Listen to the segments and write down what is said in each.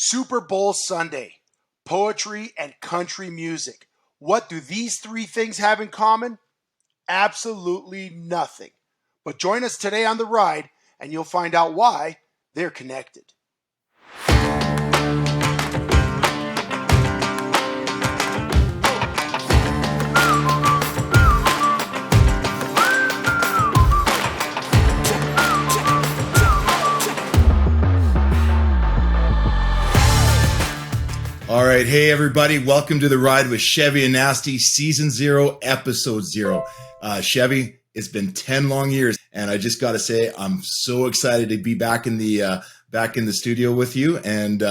Super Bowl Sunday, poetry and country music. What do these three things have in common? Absolutely nothing. But join us today on the ride and you'll find out why they're connected. All right, hey everybody, welcome to the ride with Chevy and Nasty, Season 0, Episode 0. Chevy, it's been 10 long years, and I just got to say I'm so excited to be back in the studio with you, and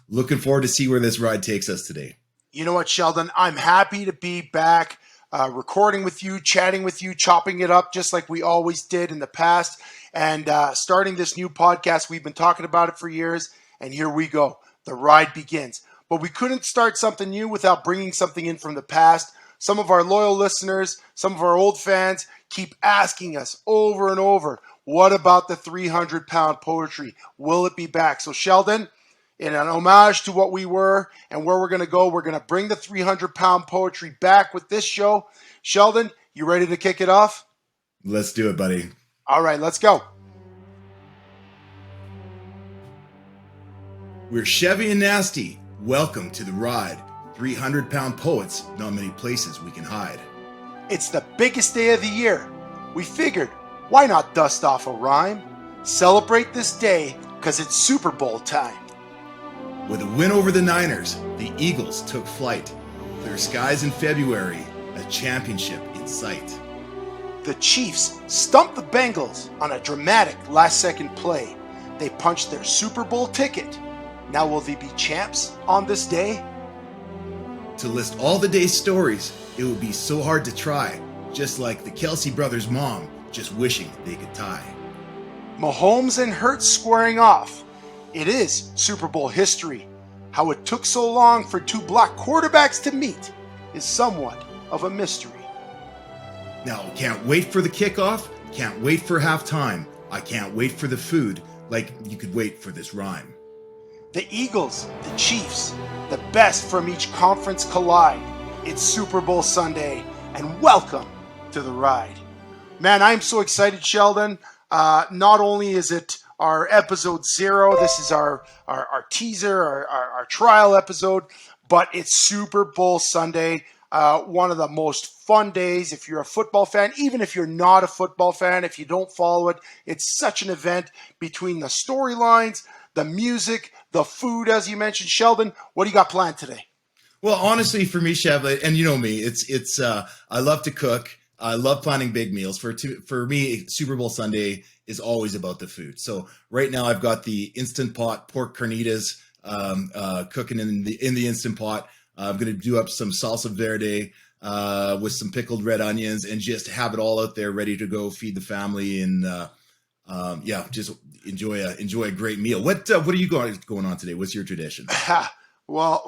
looking forward to see where this ride takes us today. You know what, Sheldon? I'm happy to be back recording with you, chatting with you, chopping it up just like we always did in the past, and starting this new podcast. We've been talking about it for years, and here we go. The ride begins. But we couldn't start something new without bringing something in from the past. Some of our loyal listeners, some of our old fans keep asking us over and over, what about the 300-pound poetry? Will it be back? So Sheldon, in an homage to what we were and where we're going to bring the 300-pound poetry back with this show. Sheldon, you ready to kick it off? Let's do it, buddy. All right, let's go. We're Chevy and Nasty. Welcome to the ride. 300-pound poets, not many places we can hide. It's the biggest day of the year. We figured, why not dust off a rhyme? Celebrate this day, because it's Super Bowl time. With a win over the Niners, the Eagles took flight. Clear skies in February, a championship in sight. The Chiefs stumped the Bengals on a dramatic last-second play. They punched their Super Bowl ticket. Now will they be champs on this day? To list all the day's stories, it would be so hard to try, just like the Kelsey brothers' mom, just wishing they could tie. Mahomes and Hurts squaring off. It is Super Bowl history. How it took so long for two black quarterbacks to meet is somewhat of a mystery. Now, can't wait for the kickoff, can't wait for halftime. I can't wait for the food, like you could wait for this rhyme. The Eagles, the Chiefs, the best from each conference collide. It's Super Bowl Sunday, and welcome to the ride. Man, I'm so excited, Sheldon. Not only is it our episode 0, this is our teaser, our trial episode, but it's Super Bowl Sunday. One of the most fun days if you're a football fan, even if you're not a football fan, if you don't follow it. It's such an event between the storylines, the music, the food, as you mentioned. Sheldon, what do you got planned today? Well, honestly, for me, Chev, and you know me, it's I love to cook. I love planning big meals. For me, Super Bowl Sunday is always about the food. So right now, I've got the Instant Pot pork carnitas cooking in the Instant Pot. I'm going to do up some salsa verde with some pickled red onions and just have it all out there ready to go feed the family and just enjoy a great meal. What are you going on today? What's your tradition? Well,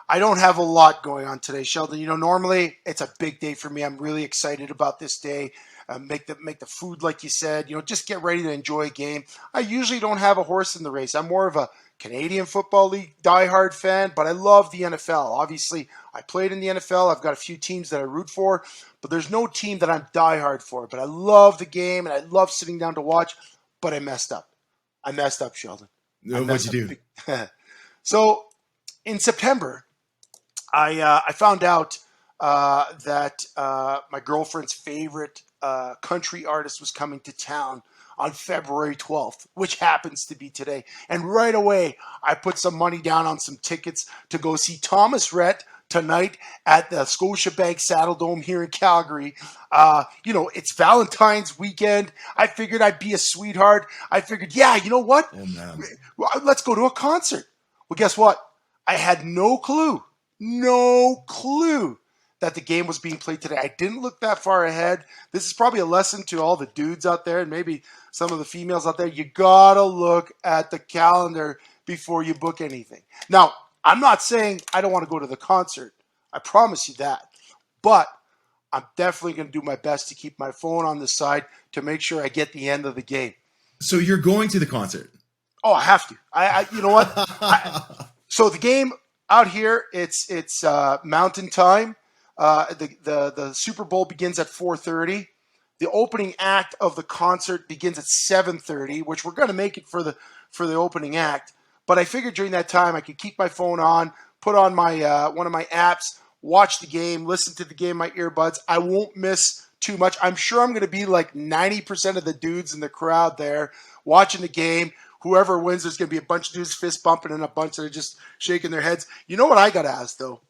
I don't have a lot going on today, Sheldon. You know, normally it's a big day for me. I'm really excited about this day. Make the food like you said. You know, just get ready to enjoy a game. I usually don't have a horse in the race. I'm more of a Canadian Football League diehard fan, but I love the NFL. Obviously, I played in the NFL. I've got a few teams that I root for, but there's no team that I'm diehard for. But I love the game, and I love sitting down to watch, but I messed up. Sheldon. What'd you do? So, in September, I found out that my girlfriend's favorite country artist was coming to town on February 12th, which happens to be today. And right away, I put some money down on some tickets to go see Thomas Rhett tonight at the Scotiabank Saddle Dome here in Calgary. It's Valentine's weekend. I figured I'd be a sweetheart. I figured, yeah, you know what? Oh, man. Let's go to a concert. Well, guess what? I had no clue that the game was being played today. I didn't look that far ahead. This is probably a lesson to all the dudes out there and maybe some of the females out there. You gotta look at the calendar before you book anything. Now, I'm not saying I don't want to go to the concert. I promise you that. But I'm definitely going to do my best to keep my phone on the side to make sure I get the end of the game. So you're going to the concert? Oh, I have to. You know what? So the game out here, it's Mountain Time. The Super Bowl begins at 4:30. The opening act of the concert begins at 7:30, which we're going to make it for the opening act. But I figured during that time I could keep my phone on, put on my one of my apps, watch the game, listen to the game, my earbuds. I won't miss too much. I'm sure I'm going to be like 90% of the dudes in the crowd there watching the game. Whoever wins, there's going to be a bunch of dudes fist bumping and a bunch that are just shaking their heads. You know what I got to ask, though?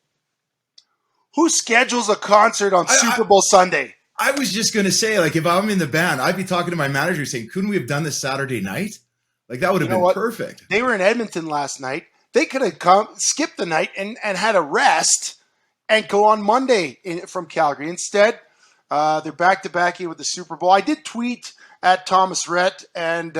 Who schedules a concert on Super Bowl Sunday? I was just going to say, like, if I'm in the band, I'd be talking to my manager saying, couldn't we have done this Saturday night? Like, that would have been perfect. They were in Edmonton last night. They could have come, skipped the night, and had a rest and go on Monday from Calgary. Instead, they're back-to-back with the Super Bowl. I did tweet at Thomas Rhett and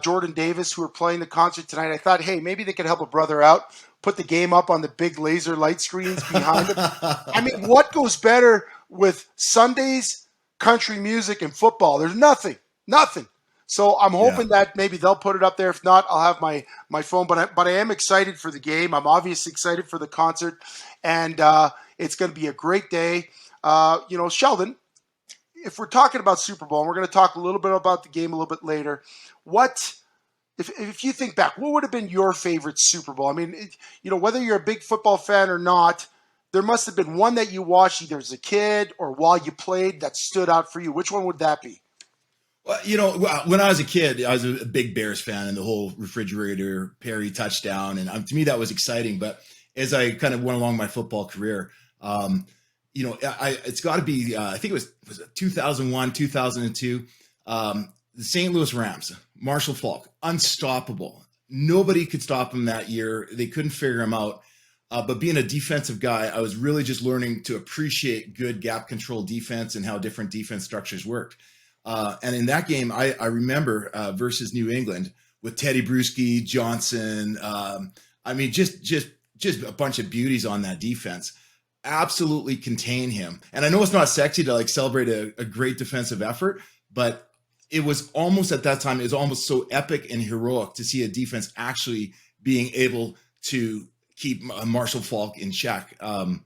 Jordan Davis, who are playing the concert tonight. I thought, hey, maybe they could help a brother out, put the game up on the big laser light screens behind them. I mean, what goes better with Sunday's country music and football? There's nothing. So I'm hoping that maybe they'll put it up there. If not, I'll have my phone. But I am excited for the game. I'm obviously excited for the concert, and it's going to be a great day. Sheldon, if we're talking about Super Bowl, and we're going to talk a little bit about the game a little bit later, if you think back, what would have been your favorite Super Bowl? I mean, whether you're a big football fan or not, there must have been one that you watched either as a kid or while you played that stood out for you. Which one would that be? Well, when I was a kid, I was a big Bears fan, and the whole refrigerator Perry touchdown, and to me that was exciting. But as I kind of went along my football career, it's got to be I think it was 2001, 2002, the St. Louis Rams, Marshall Faulk, unstoppable. Nobody could stop him that year. They couldn't figure him out. But being a defensive guy, I was really just learning to appreciate good gap control defense and how different defense structures worked. And in that game, I remember versus New England with Teddy Bruschi, Johnson. Just a bunch of beauties on that defense. Absolutely contain him. And I know it's not sexy to like celebrate a great defensive effort, but it was almost at that time, it was almost so epic and heroic to see a defense actually being able to keep Marshall Faulk in check. And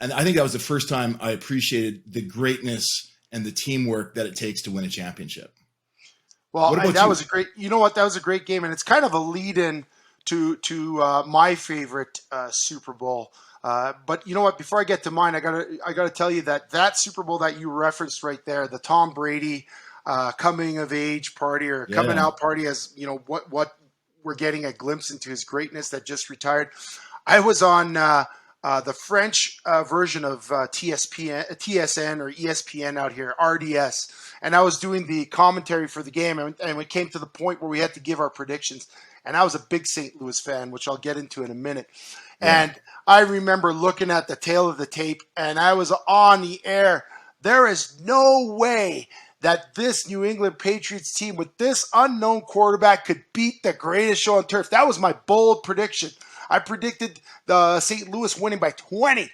I think that was the first time I appreciated the greatness and the teamwork that it takes to win a championship. Well, that was a great. You know what? That was a great game, and it's kind of a lead-in to my favorite Super Bowl. But you know what? Before I get to mine, I gotta tell you that Super Bowl that you referenced right there, the Tom Brady coming of age party or coming out party, as what we're getting a glimpse into his greatness that just retired. I was on the French version of TSN or ESPN out here, RDS. And I was doing the commentary for the game, and we came to the point where we had to give our predictions. And I was a big St. Louis fan, which I'll get into in a minute. Yeah. And I remember looking at the tail of the tape, and I was on the air. There is no way that this New England Patriots team with this unknown quarterback could beat the greatest show on turf. That was my bold prediction. I predicted the St. Louis winning by 20,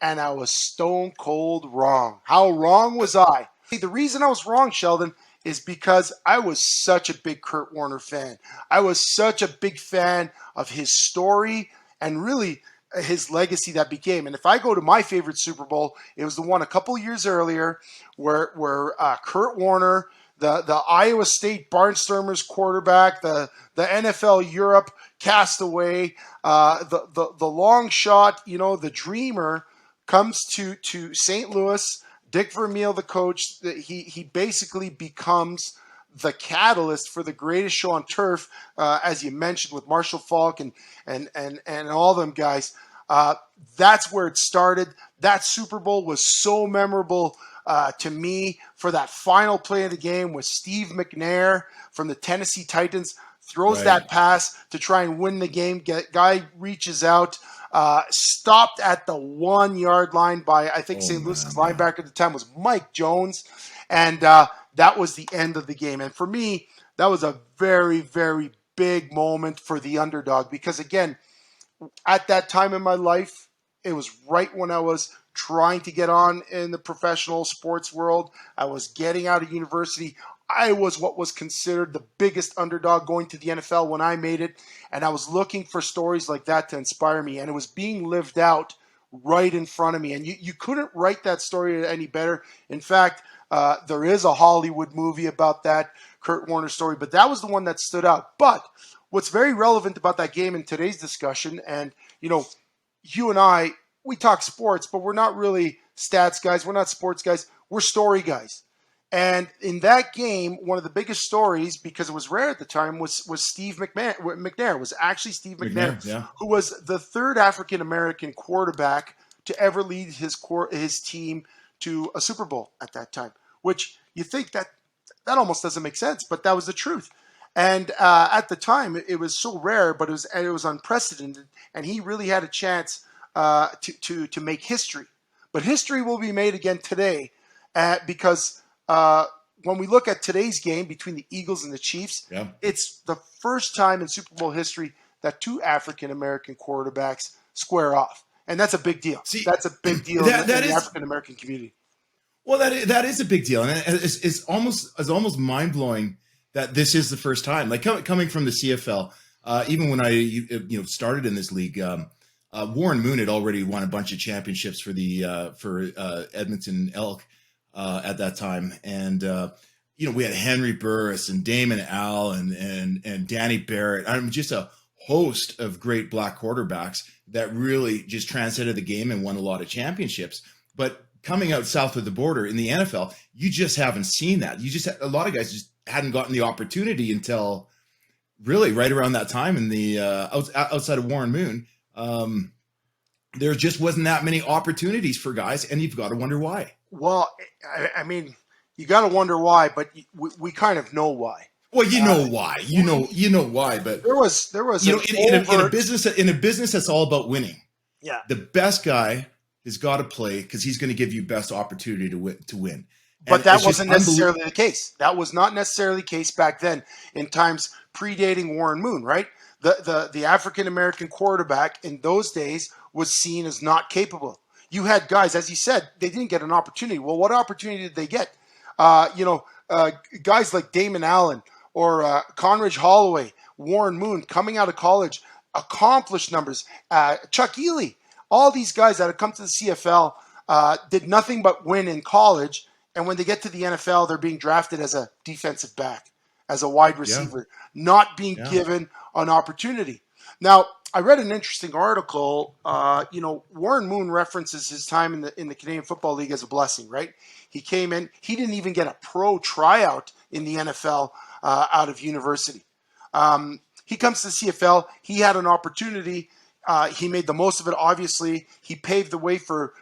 and I was stone cold wrong. How wrong was I? The reason I was wrong, Sheldon, is because I was such a big Kurt Warner fan. I was such a big fan of his story and really his legacy that became. And if I go to my favorite Super Bowl, it was the one a couple years earlier where Kurt Warner, the Iowa State Barnstormers quarterback, the NFL Europe castaway, the long shot, the dreamer comes to St. Louis. Dick Vermeil, the coach, he basically becomes the catalyst for the greatest show on turf, as you mentioned, with Marshall Faulk and all them guys. That's where it started. That Super Bowl was so memorable to me for that final play of the game with Steve McNair from the Tennessee Titans throws that pass to try and win the game. Guy reaches out, stopped at the 1 yard line by, I think St. Louis's linebacker at the time was Mike Jones. And that was the end of the game. And for me, that was a very, very big moment for the underdog because, again, at that time in my life, it was right when I was trying to get on in the professional sports world. I was getting out of university. I was what was considered the biggest underdog going to the NFL when I made it, and I was looking for stories like that to inspire me, and it was being lived out right in front of me. And you couldn't write that story any better. In fact, there is a Hollywood movie about that Kurt Warner story, but that was the one that stood out. But what's very relevant about that game in today's discussion, and you and I, we talk sports, but we're not really stats guys. We're not sports guys. We're story guys. And in that game, one of the biggest stories, because it was rare at the time, was Steve McNair. It was actually Steve McNair, Yeah. who was the third African-American quarterback to ever lead his team to a Super Bowl at that time, which you think that almost doesn't make sense, but that was the truth. And at the time, it was so rare, but it was unprecedented, and he really had a chance to make history. But history will be made again today because when we look at today's game between the Eagles and the Chiefs, it's the first time in Super Bowl history that two African-American quarterbacks square off. And that's a big deal. See, that's a big deal in the African-American community. Well, that is a big deal. And it's almost mind-blowing that this is the first time. Like coming from the CFL, even when I started in this league, Warren Moon had already won a bunch of championships for Edmonton Elk at that time, and we had Henry Burris and Damon Al and Danny Barrett. Just a host of great black quarterbacks that really just transcended the game and won a lot of championships. But coming out south of the border in the NFL, you just haven't seen that. A lot of guys just hadn't gotten the opportunity until really right around that time in the outside of Warren Moon. There just wasn't that many opportunities for guys, and you've got to wonder why. Well, I mean, you got to wonder why, but we kind of know why. Well, you know why. You know why, but there was in a business that's all about winning. Yeah, the best guy has got to play because he's going to give you best opportunity to win. But that wasn't necessarily the case. That was not necessarily the case back then in times predating Warren Moon, right? The African-American quarterback in those days was seen as not capable. You had guys, as you said, they didn't get an opportunity. Well, what opportunity did they get? Guys like Damon Allen or Conridge Holloway, Warren Moon, coming out of college, accomplished numbers. Chuck Ely, all these guys that had come to the CFL did nothing but win in college, and when they get to the NFL, they're being drafted as a defensive back, as a wide receiver, not being given an opportunity. Now, I read an interesting article. Warren Moon references his time in the Canadian Football League as a blessing, right? He came in. He didn't even get a pro tryout in the NFL out of university. He comes to the CFL. He had an opportunity. He made the most of it, obviously. He paved the way for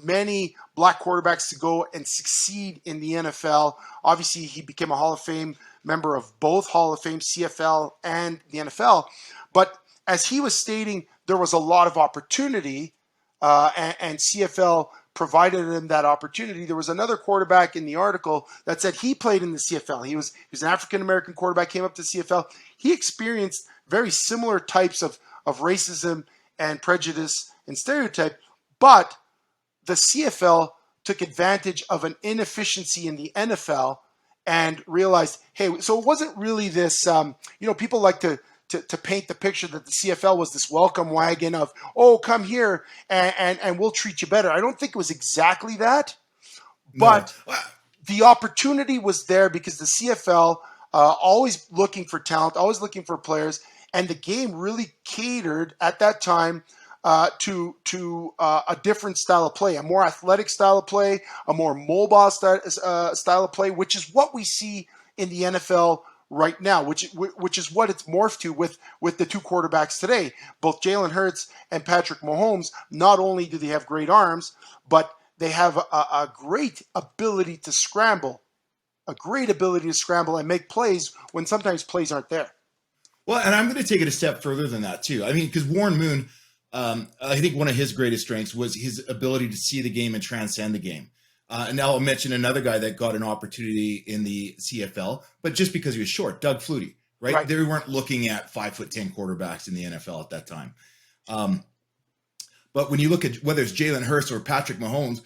many black quarterbacks to go and succeed in the NFL. Obviously, he became a Hall of Fame member of both Hall of Fame, CFL, and the NFL. But as he was stating, there was a lot of opportunity, and CFL provided him that opportunity. There was another quarterback in the article that said he played in the CFL. He was an African-American quarterback, came up to CFL. He experienced very similar types of racism and prejudice and stereotype, but the CFL took advantage of an inefficiency in the NFL and realized, hey, so it wasn't really this, people like to paint the picture that the CFL was this welcome wagon of, oh, come here and we'll treat you better. I don't think it was exactly that, but the opportunity was there because the CFL always looking for talent, always looking for players, and the game really catered at that time to a different style of play, a more athletic style of play, a more mobile style of play, which is what we see in the NFL right now, which is what it's morphed to with the two quarterbacks today. Both Jalen Hurts and Patrick Mahomes, not only do they have great arms, but they have a great ability to scramble, and make plays when sometimes plays aren't there. Well, and I'm going to take it a step further than that too. I mean, because Warren Moon, I think one of his greatest strengths was his ability to see the game and transcend the game. And now I'll mention another guy that got an opportunity in the CFL, but just because he was short, Doug Flutie, right? They weren't looking at 5'10" quarterbacks in the NFL at that time. But when you look at whether it's Jalen Hurts or Patrick Mahomes,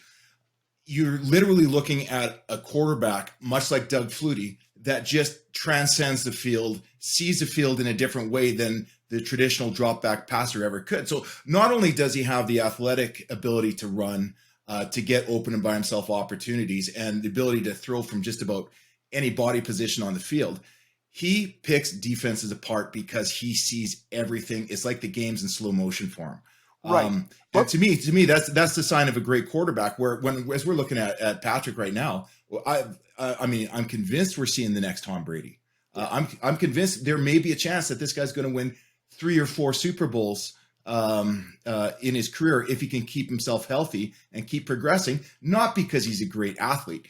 you're literally looking at a quarterback, much like Doug Flutie, that just transcends the field, sees the field in a different way than the traditional drop back passer ever could. So not only does he have the athletic ability to run, to get open and by himself opportunities, and the ability to throw from just about any body position on the field, he picks defenses apart because he sees everything. It's like the game's in slow motion for him. Right. And to me, that's the sign of a great quarterback. Where as we're looking at Patrick right now, I'm convinced we're seeing the next Tom Brady. I'm convinced there may be a chance that this guy's going to win 3 or 4 Super Bowls in his career if he can keep himself healthy and keep progressing. Not because he's a great athlete.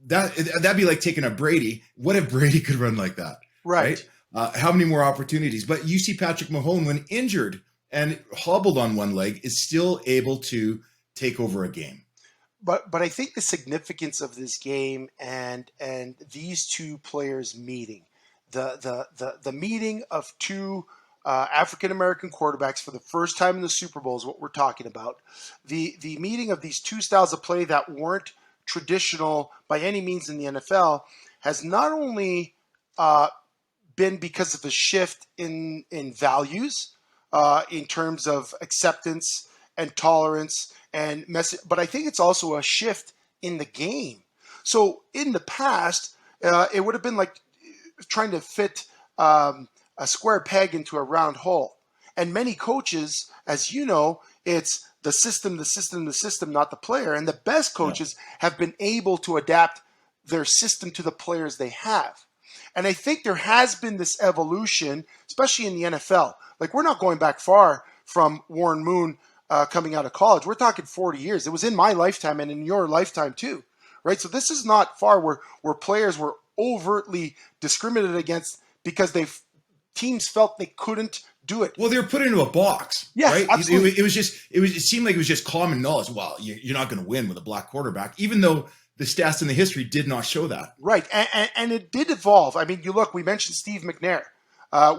That'd be like taking a Brady. What if Brady could run like that? Right. How many more opportunities? But you see Patrick Mahomes, when injured and hobbled on one leg, is still able to take over a game. But I think the significance of this game and these two players meeting, the meeting of two African American quarterbacks for the first time in the Super Bowl is what we're talking about. The meeting of these two styles of play that weren't traditional by any means in the NFL has not only been because of a shift in values, in terms of acceptance and tolerance and message, but I think it's also a shift in the game. So in the past, it would have been like trying to fit a square peg into a round hole. And many coaches, as you know, it's the system, not the player. And the best coaches have been able to adapt their system to the players they have. And I think there has been this evolution, especially in the NFL. Like, we're not going back far from Warren Moon coming out of college. We're talking 40 years. It was in my lifetime and in your lifetime too, right? So this is not far where players were overtly discriminated against because teams felt they couldn't do it. Well, they were put into a box, yes, right? Absolutely. It seemed like it was just common knowledge. Well, you're not going to win with a black quarterback, even though the stats in the history did not show that. Right, and it did evolve. I mean, we mentioned Steve McNair.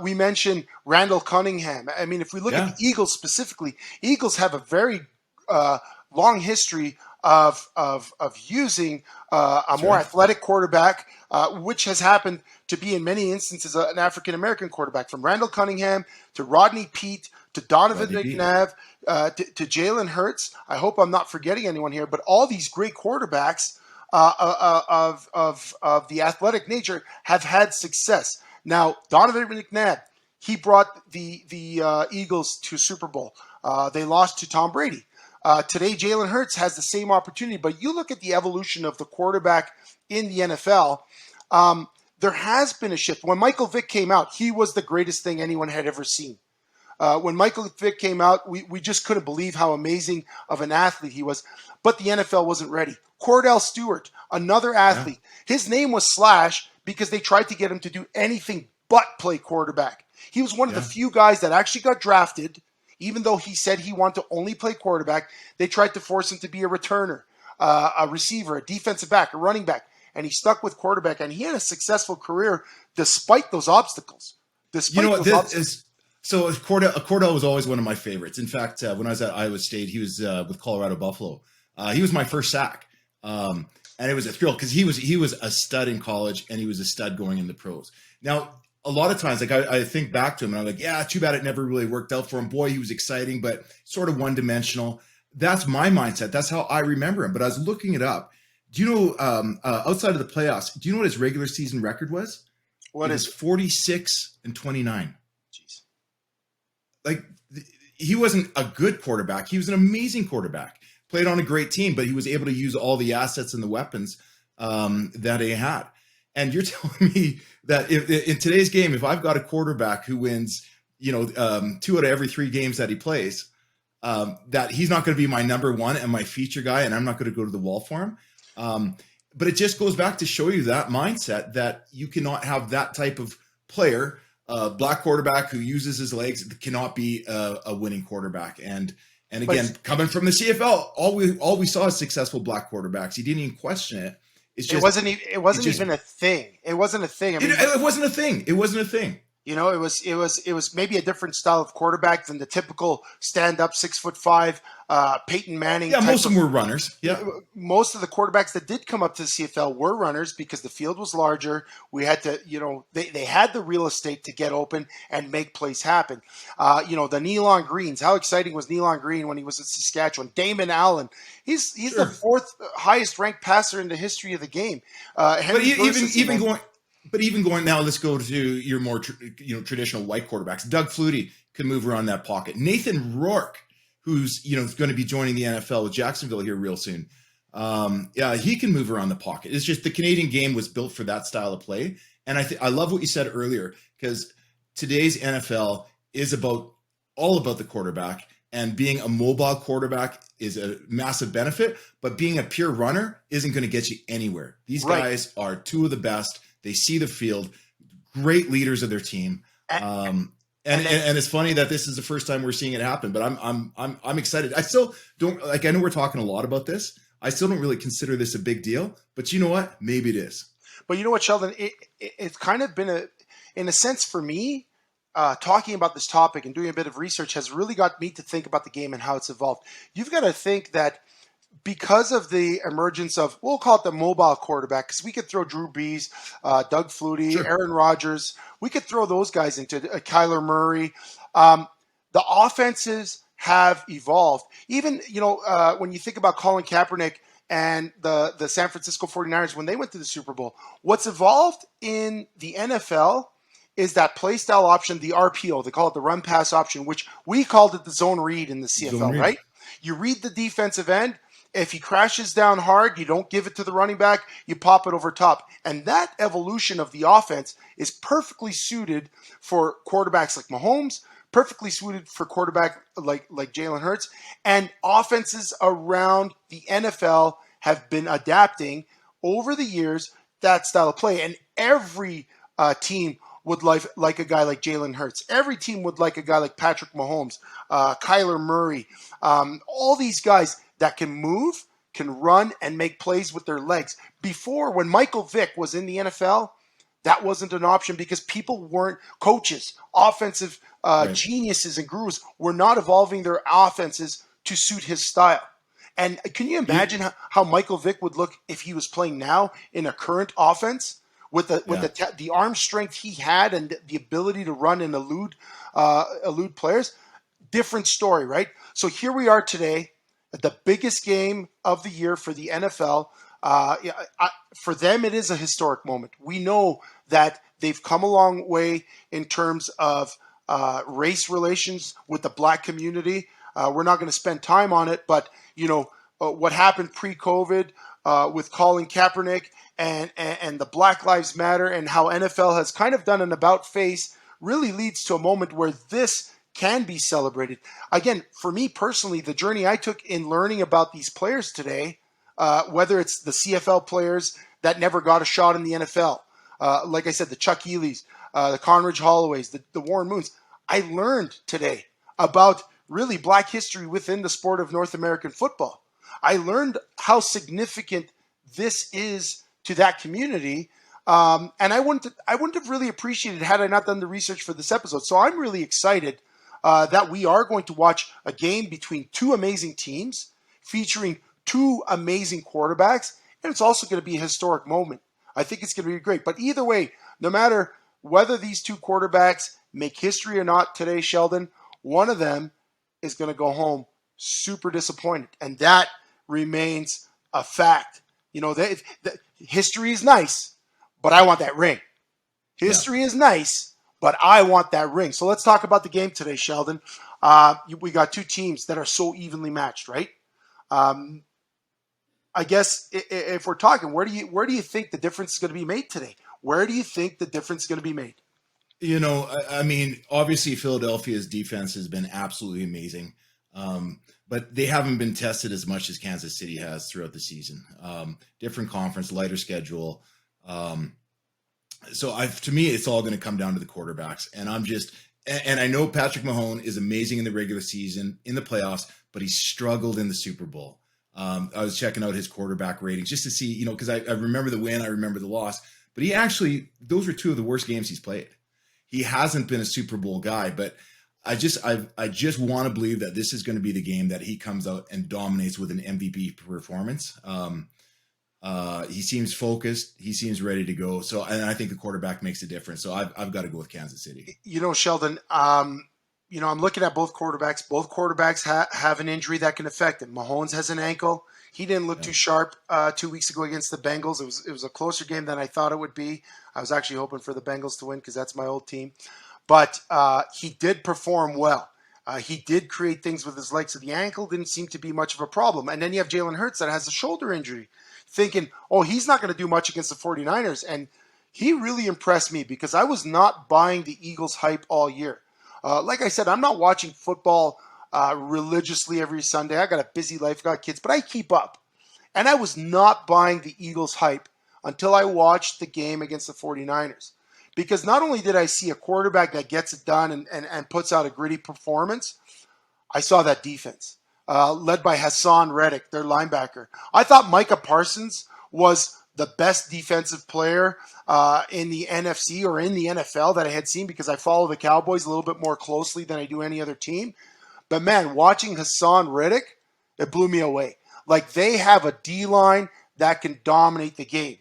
We mentioned Randall Cunningham. I mean, if we look at the Eagles specifically, Eagles have a very long history of using a more athletic quarterback, which has happened to be in many instances an African American quarterback, from Randall Cunningham to Rodney Peete to Donovan McNabb to Jalen Hurts. I hope I'm not forgetting anyone here, but all these great quarterbacks of the athletic nature have had success. Now, Donovan McNabb, he brought the Eagles to Super Bowl. They lost to Tom Brady. Today, Jalen Hurts has the same opportunity, but you look at the evolution of the quarterback in the NFL, there has been a shift. When Michael Vick came out, he was the greatest thing anyone had ever seen. When Michael Vick came out, we just couldn't believe how amazing of an athlete he was, but the NFL wasn't ready. Cordell Stewart, another athlete. His name was Slash because they tried to get him to do anything but play quarterback. He was one of the few guys that actually got drafted, even though he said he wanted to only play quarterback. They tried to force him to be a returner, a receiver, a defensive back, a running back, and he stuck with quarterback, and he had a successful career despite those obstacles. So Cordell was always one of my favorites. In fact, when I was at Iowa State, he was with Colorado Buffalo. He was my first sack. And it was a thrill because he was a stud in college and he was a stud going in the pros. Now, a lot of times, like I think back to him and I'm like, yeah, too bad it never really worked out for him. Boy, he was exciting, but sort of one-dimensional. That's my mindset. That's how I remember him. But I was looking it up. Do you know, outside of the playoffs, do you know what his regular season record was? What is 46-29. Jeez. Like, he wasn't a good quarterback. He was an amazing quarterback. Played on a great team, but he was able to use all the assets and the weapons that he had. And you're telling me that in today's game, if I've got a quarterback who wins, 2 out of every 3 games that he plays, that he's not going to be my number one and my feature guy, and I'm not going to go to the wall for him. But it just goes back to show you that mindset that you cannot have that type of player, black quarterback who uses his legs, cannot be a winning quarterback. And again, coming from the CFL, all we saw is successful black quarterbacks. He didn't even question it. It's just, it wasn't even a thing. It wasn't a thing. I mean, it wasn't a thing. It wasn't a thing. It was maybe a different style of quarterback than the typical stand-up 6'5" Peyton Manning Yeah, type most of of. them were runners. Yeah. Most of the quarterbacks that did come up to the CFL were runners because the field was larger. We had to, they had the real estate to get open and make plays happen. The Nealon Greens. How exciting was Nealon Green when he was at Saskatchewan? Damon Allen. He's the Sure. fourth highest ranked passer in the history of the game. But Henry Versus, even going now, let's go to your more traditional white quarterbacks. Doug Flutie can move around that pocket. Nathan Rourke, who's going to be joining the NFL with Jacksonville here real soon. Yeah, he can move around the pocket. It's just the Canadian game was built for that style of play, and I love what you said earlier, because today's NFL is all about the quarterback, and being a mobile quarterback is a massive benefit, but being a pure runner isn't going to get you anywhere. These guys are two of the best. They see the field, great leaders of their team. And it's funny that this is the first time we're seeing it happen, but I'm excited. I still don't I know we're talking a lot about this. I still don't really consider this a big deal, but you know what? Maybe it is. But you know what, Sheldon? It's kind of been in a sense for me, talking about this topic and doing a bit of research has really got me to think about the game and how it's evolved. You've got to think that because of the emergence of, we'll call it the mobile quarterback, because we could throw Drew Brees, Doug Flutie, Sure. Aaron Rodgers, we could throw those guys into Kyler Murray. The offenses have evolved. Even, when you think about Colin Kaepernick and the San Francisco 49ers, when they went to the Super Bowl, what's evolved in the NFL is that play style option, the RPO. They call it the run pass option, which we called it the zone read in the CFL, right? You read the defensive end. If he crashes down hard, you don't give it to the running back, you pop it over top. And that evolution of the offense is perfectly suited for quarterbacks like Mahomes, perfectly suited for quarterback like Jalen Hurts. And offenses around the NFL have been adapting over the years that style of play. And every team would like a guy like Jalen Hurts. Every team would like a guy like Patrick Mahomes, Kyler Murray, all these guys that can move, can run, and make plays with their legs. Before, when Michael Vick was in the NFL, that wasn't an option because people weren't coaches, offensive geniuses and gurus were not evolving their offenses to suit his style. And can you imagine how Michael Vick would look if he was playing now in a current offense with the arm strength he had and the ability to run and elude players? Different story, right? So here we are today at the biggest game of the year for the NFL. For them, it is a historic moment. We know that they've come a long way in terms of race relations with the black community. We're not going to spend time on it, but what happened pre-COVID with Colin Kaepernick and the Black Lives Matter, and how NFL has kind of done an about face really leads to a moment where this can be celebrated. Again, for me personally, the journey I took in learning about these players today, whether it's the CFL players that never got a shot in the NFL, like I said, the Chuck Ely's, the Conridge Holloways, the Warren Moons, I learned today about really black history within the sport of North American football. I learned how significant this is to that community. And I wouldn't have really appreciated it had I not done the research for this episode. So I'm really excited that we are going to watch a game between two amazing teams featuring two amazing quarterbacks, and it's also going to be a historic moment. I think it's going to be great. But either way, no matter whether these two quarterbacks make history or not today, Sheldon, one of them is going to go home super disappointed, and that remains a fact. History is nice, but I want that ring. History is nice, but I want that ring. So let's talk about the game today, Sheldon. We got two teams that are so evenly matched, right? I guess if we're talking, where do you think the difference is going to be made today? Where do you think the difference is going to be made? I mean, obviously Philadelphia's defense has been absolutely amazing, but they haven't been tested as much as Kansas City has throughout the season. Different conference, lighter schedule. So to me, it's all going to come down to the quarterbacks. And I know Patrick Mahomes is amazing in the regular season, in the playoffs, but he struggled in the Super Bowl. I was checking out his quarterback ratings just to see, because I remember the win, I remember the loss, but those were two of the worst games he's played. he hasn't been a Super Bowl guy, but I just want to believe that this is going to be the game that he comes out and dominates with an MVP performance. He seems focused. He seems ready to go. So, and I think the quarterback makes a difference. So I've got to go with Kansas City. Sheldon, I'm looking at both quarterbacks. Both quarterbacks have an injury that can affect him. Mahomes has an ankle. He didn't look too sharp 2 weeks ago against the Bengals. It was a closer game than I thought it would be. I was actually hoping for the Bengals to win because that's my old team. But he did perform well. He did create things with his legs. So the ankle didn't seem to be much of a problem. And then you have Jalen Hurts that has a shoulder injury, thinking, oh, he's not going to do much against the 49ers. And he really impressed me because I was not buying the Eagles hype all year. Like I said, I'm not watching football religiously every Sunday. I got a busy life, got kids, but I keep up. And I was not buying the Eagles hype until I watched the game against the 49ers. Because not only did I see a quarterback that gets it done and puts out a gritty performance, I saw that defense led by Hassan Reddick, their linebacker. I thought Micah Parsons was the best defensive player in the NFC or in the NFL that I had seen because I follow the Cowboys a little bit more closely than I do any other team. But man, watching Hassan Reddick, it blew me away. Like they have a D-line that can dominate the game.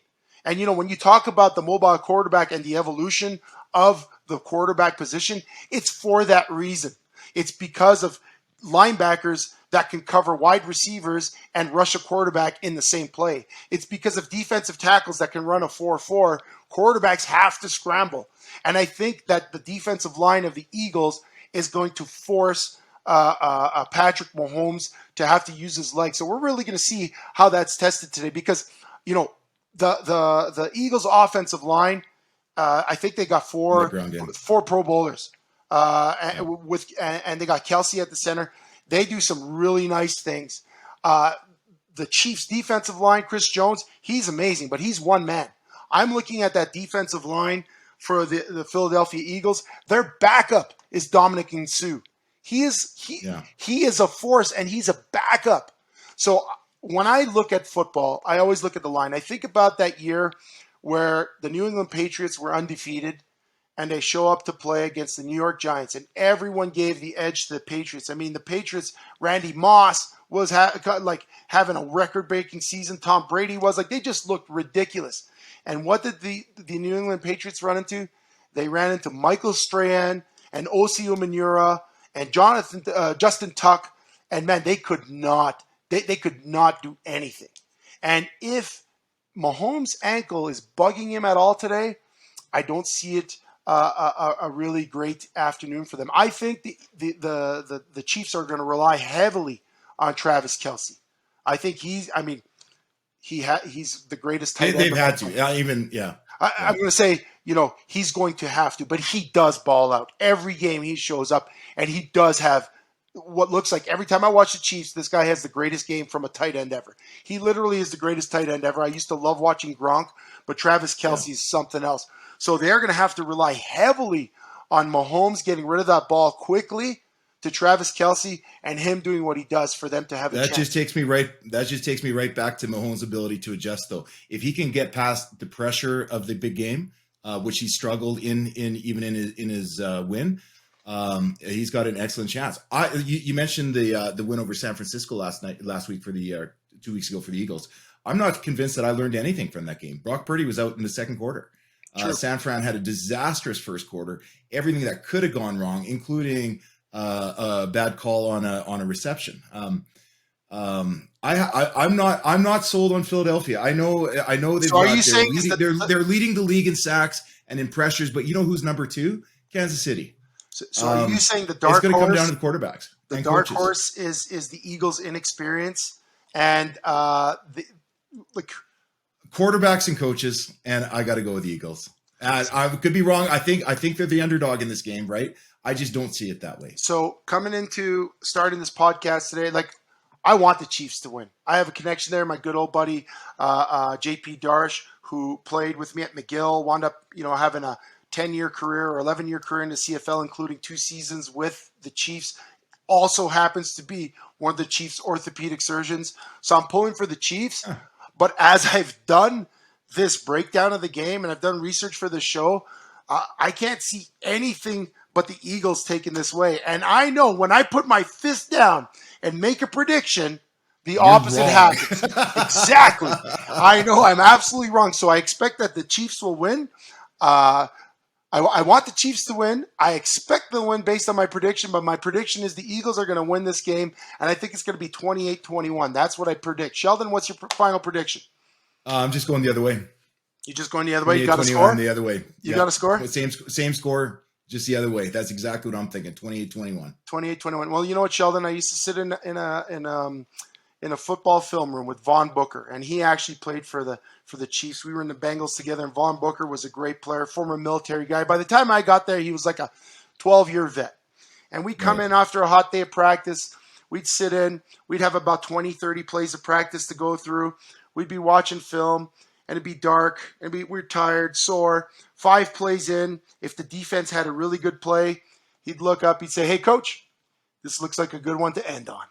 And, when you talk about the mobile quarterback and the evolution of the quarterback position, it's for that reason. It's because of linebackers that can cover wide receivers and rush a quarterback in the same play. It's because of defensive tackles that can run a 4-4. Quarterbacks have to scramble. And I think that the defensive line of the Eagles is going to force Patrick Mahomes to have to use his legs. So we're really going to see how that's tested today because, the Eagles offensive line, I think they got four Pro Bowlers, and they got Kelsey at the center. They do some really nice things. The Chiefs defensive line, Chris Jones, he's amazing, but he's one man. I'm looking at that defensive line for the Philadelphia Eagles. Their backup is Dominic Sue. He is a force, and he's a backup. So when I look at football, I always look at the line. I think about that year where the New England Patriots were undefeated and they show up to play against the New York Giants, and everyone gave the edge to the Patriots. I mean, the Patriots, Randy Moss was having a record-breaking season. Tom Brady was they just looked ridiculous. And what did the New England Patriots run into? They ran into Michael Strahan and Osi Umenyiora and Justin Tuck, and man, they could not. They could not do anything. And if Mahomes' ankle is bugging him at all today, I don't see it a really great afternoon for them. I think the Chiefs are going to rely heavily on Travis Kelce. I think he's the greatest tight end. They've had to. I'm going to say, he's going to have to, but he does ball out. Every game he shows up, and he does have what looks like every time I watch the Chiefs, this guy has the greatest game from a tight end ever. He literally is the greatest tight end ever. I used to love watching Gronk, but Travis Kelce is something else. So they're going to have to rely heavily on Mahomes getting rid of that ball quickly to Travis Kelce and him doing what he does for them to have a chance. That just takes me right back to Mahomes' ability to adjust, though. If he can get past the pressure of the big game, which he struggled in his win, he's got an excellent chance. You mentioned the win over San Francisco last week for the 2 weeks ago for the Eagles. I'm not convinced that I learned anything from that game. Brock Purdy was out in the second quarter. San Fran had a disastrous first quarter. Everything that could have gone wrong, including a bad call on a reception. I'm not sold on Philadelphia. I know they've they're leading the league in sacks and in pressures, but you know who's number 2? Kansas City. So are you saying the dark horse? It's going to come down to the quarterbacks. The dark horse is the Eagles' inexperience and quarterbacks and coaches, and I got to go with the Eagles. I could be wrong. I think they're the underdog in this game, right? I just don't see it that way. So coming into starting this podcast today, I want the Chiefs to win. I have a connection there. My good old buddy JP Darsh, who played with me at McGill, wound up having a 10-year career or 11-year career in the CFL, including 2 seasons with the Chiefs. Also happens to be one of the Chiefs' orthopedic surgeons. So I'm pulling for the Chiefs. But as I've done this breakdown of the game and I've done research for the show, I can't see anything but the Eagles taking this way. And I know when I put my fist down and make a prediction, the You're opposite wrong. happens. Exactly. I know I'm absolutely wrong. So I expect that the Chiefs will win. I want the Chiefs to win. I expect them to win based on my prediction, but my prediction is the Eagles are going to win this game, and I think it's going to be 28-21. That's what I predict. Sheldon, what's your final prediction? I'm just going the other way. You just going the other way? You 28, got a score? the other way. You got a score? Same score, just the other way. That's exactly what I'm thinking. 28-21. 28-21. Well, you know what, Sheldon? I used to sit in a football film room with Vaughn Booker, and he actually played for the Chiefs. We were in the Bengals together, and Vaughn Booker was a great player, former military guy. By the time I got there, he was like a 12-year vet. And we'd come in after a hot day of practice. We'd sit in. We'd have about 20, 30 plays of practice to go through. We'd be watching film, and it'd be dark, and we're tired, sore. 5 plays in, if the defense had a really good play, he'd look up, he'd say, "Hey, coach, this looks like a good one to end on."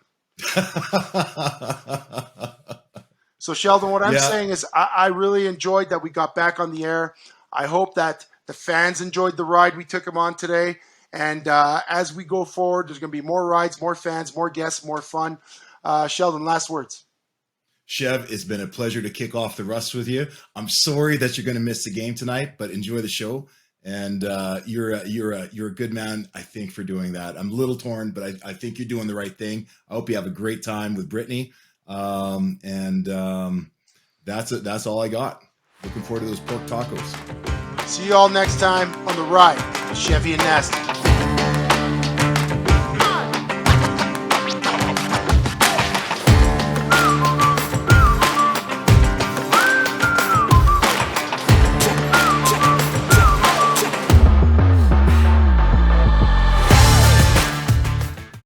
So, Sheldon, what I'm saying is I really enjoyed that we got back on the air. I hope that the fans enjoyed the ride we took them on today. And as we go forward, there's going to be more rides, more fans, more guests, more fun. Sheldon, last words. Chev, it's been a pleasure to kick off the Rust with you. I'm sorry that you're going to miss the game tonight, but enjoy the show. And you're a good man, I think, for doing that. I'm a little torn, but I think you're doing the right thing. I hope you have a great time with Brittany. That's all I got. Looking forward to those pork tacos. See you all next time on the ride with Chevy and Nasty.